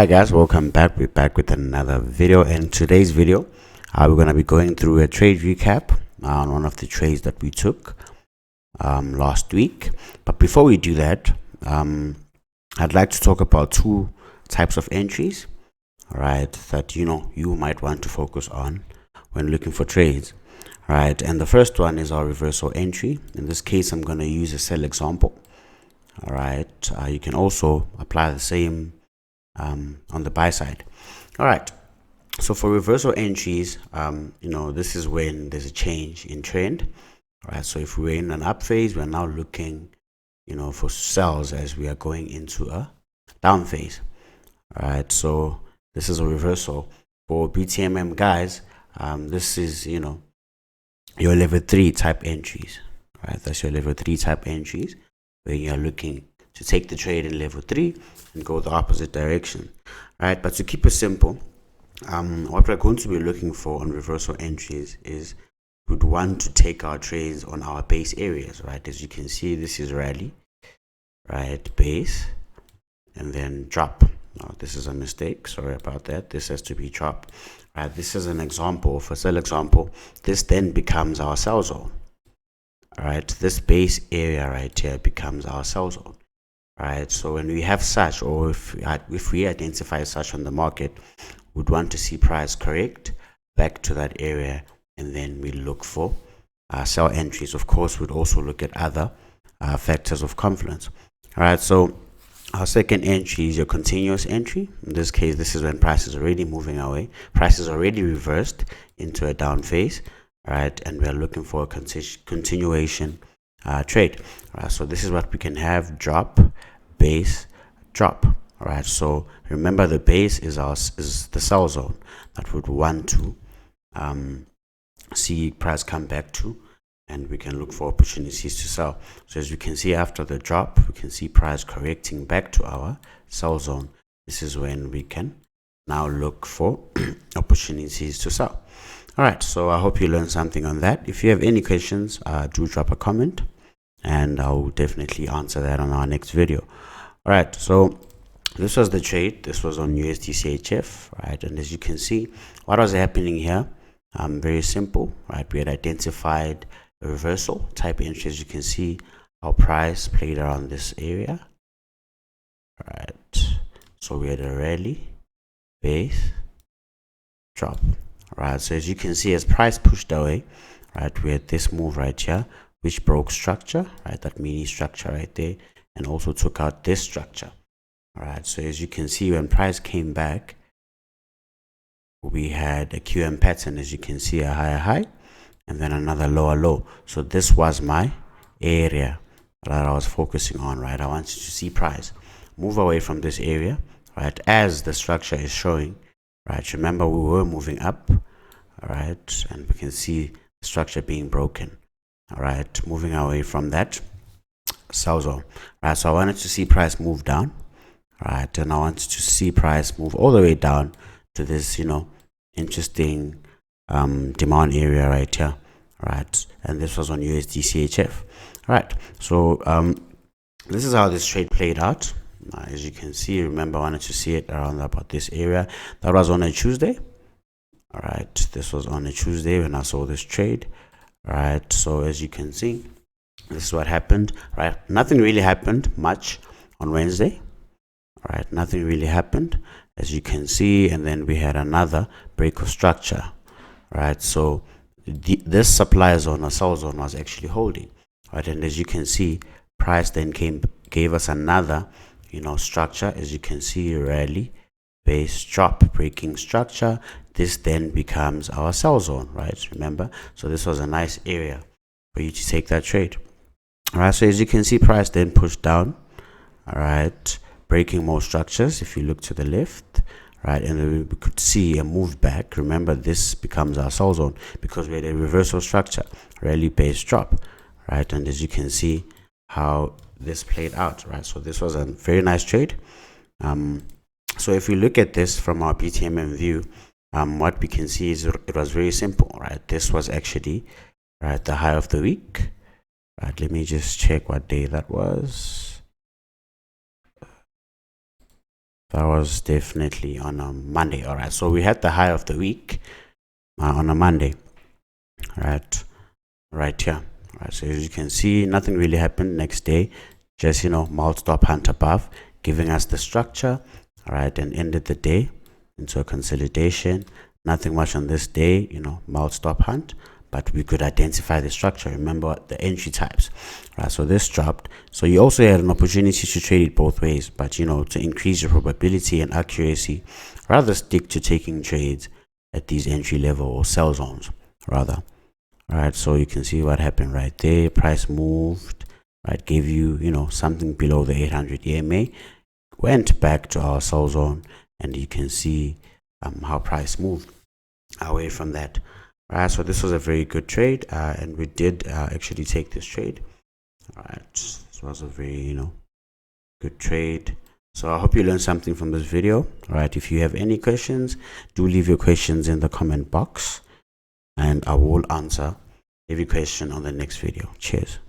Hi guys, welcome back. We're back with another video, and today's video we're going to be going through a trade recap on one of the trades that we took last week. But before we do that, I'd like to talk about two types of entries, right, that you might want to focus on when looking for trades, right? And the first one is our reversal entry. In this case, I'm going to use a sell example. All right, you can also apply the same on the buy side. All right, so for reversal entries, this is when there's a change in trend. All right, so if we're in an up phase, we're now looking for sells as we are going into a down phase. All right, so this is a reversal for BTMM guys. This is your level 3 type entries. All right, that's your level 3 type entries where you're looking to take the trade in level 3 and go the opposite direction. Right, but to keep it simple, what we're going to be looking for on reversal entries is we'd want to take our trades on our base areas. Right, as you can see, this is rally, right, base, and then drop. Now this is a mistake, sorry about that. This has to be drop. Right, this is an example. For sell example, this then becomes our sell zone. All right, this base area right here becomes our sell zone. All right, so when we have such, or if we identify such on the market, we'd want to see price correct back to that area, and then we look for sell entries. Of course, we'd also look at other factors of confluence. All right, so our second entry is your continuous entry. In this case, this is when price is already moving away. Price is already reversed into a down phase. Right, and we're looking for a continuation trade. All right, so this is what we can have: drop, base, drop. All right, so remember the base is the sell zone that would want to see price come back to, and we can look for opportunities to sell. So as you can see, after the drop, we can see price correcting back to our sell zone. This is when we can now look for opportunities to sell. All right, so I hope you learned something on that. If you have any questions, do drop a comment, and I'll definitely answer that on our next video. All right, so this was the trade. This was on USDCHF, right? And as you can see, what was happening here? Very simple, right? We had identified a reversal type entry. As you can see, our price played around this area, right? So we had a rally, base, drop. Right, so as you can see, as price pushed away, right, we had this move right here, which broke structure, right, that mini structure right there, and also took out this structure. All right, so as you can see, when price came back, we had a QM pattern. As you can see, a higher high and then another lower low. So this was my area that I was focusing on. Right, I wanted to see price move away from this area, right, as the structure is showing. Right, remember we were moving up, all right, and we can see the structure being broken. All right, moving away from that sell zone. Right, so I wanted to see price move down, right, and I wanted to see price move all the way down to this interesting demand area right here, right, and this was on USDCHF. All right, so this is how this trade played out. As you can see, remember I wanted to see it around about this area. That was on a Tuesday. All right, this was on a Tuesday when I saw this trade. All right, so as you can see, this is what happened. Right, nothing really happened much on Wednesday. All right, nothing really happened, as you can see, and then we had another break of structure. All right, so this supply zone or sell zone was actually holding. All right, and as you can see, price then gave us another structure. As you can see, rally, base, drop, breaking structure. This then becomes our sell zone, right? Remember, so this was a nice area for you to take that trade. All right, so as you can see, price then pushed down, all right, breaking more structures. If you look to the left, right, and then we could see a move back. Remember, this becomes our sell zone because we had a reversal structure, rally, base, drop, right? And as you can see how this played out, right? So this was a very nice trade. So if we look at this from our BTMM view, what we can see is it was very simple, right? This was actually, right, the high of the week. Right, let me just check what day that was. That was definitely on a Monday. All right, so we had the high of the week on a Monday, right here. All right, so as you can see, nothing really happened next day, just multi-stop hunt above, giving us the structure. All right, and ended the day into a consolidation. Nothing much on this day, multi-stop hunt, but we could identify the structure. Remember the entry types, right? So this dropped, so you also had an opportunity to trade it both ways, but to increase your probability and accuracy, rather stick to taking trades at these entry level or sell zones rather. All right, so you can see what happened right there. Price moved, right, gave you something below the 800 EMA, went back to our sell zone, and you can see how price moved away from that. Right, so this was a very good trade, and we did actually take this trade. All right, this was a very good trade. So I hope you learned something from this video. All right, if you have any questions, do leave your questions in the comment box, and I will answer every question on the next video. Cheers.